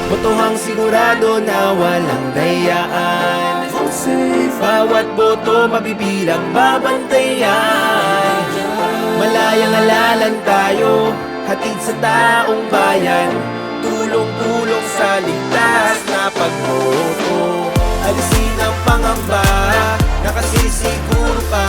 Botohang sigurado na walang dayaan. Vote safe. Bawat boto mabibilang babantayan. Malayang alalan tayo, hatid sa taong bayan. Tulong-tulong sa ligtas na pagboto. Alisin ang pangamba, nakasisiguro pa.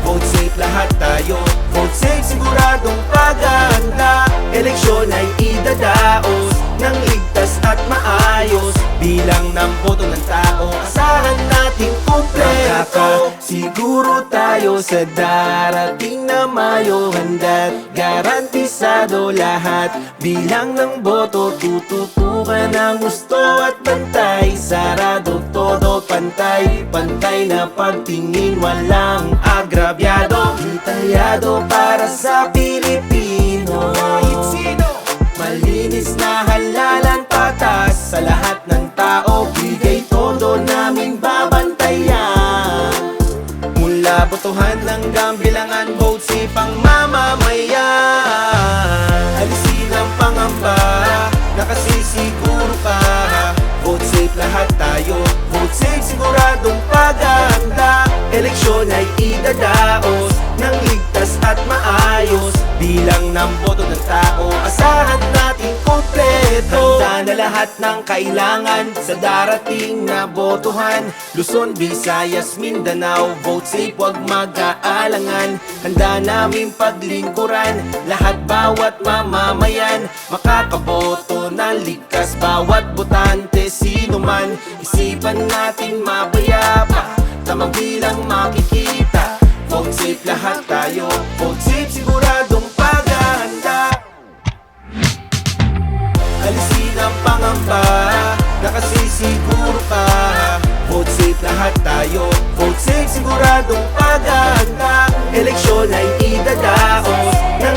Vote safe lahat tayo. Vote safe, siguradong paghahanda. Eleksyon ay idadaos ng ligtas at maayos. Bilang ng boto ng tao, asahan nating kumpleto. Siguro tayo sa darating na Mayo. Handa't garantisado lahat. Bilang ng boto, tututukan ang gusto at bantay. Sarado, todo pantay. Pantay na pagtingin, walang agrabyado. Detayado para sa Pilipino. Malinis na halalan, patas sa lahat ng tao. Bigay todo naming babantayan. Mula botohan hanggang bilangan, vote safe ang mamamayan. Alisin ang pangamba, nakasisiguro pa. Vote safe lahat tayo. Vote safe, siguradong paghahanda. Eleksyon ay idadaos ng ligtas at maayos. Bilang ng boto ng tao, asahan natin kompleto. Handa na lahat ng kailangan sa darating na botohan. Luzon, Visayas, Mindanao, vote safe, wag mag-aalangan. Handa namin paglingkuran lahat, bawat mamamayan. Makakaboto ng likas, bawat botante, sino man. Isipan natin mapayapa, tamang bilang makikita. Vote safe lahat tayo. Vote safe, siguradong paghahanda. Alisin ang pangamba, nakasisiguro pa. Vote safe lahat tayo. Vote safe, siguradong paghahanda. Eleksyon ay idadaos ng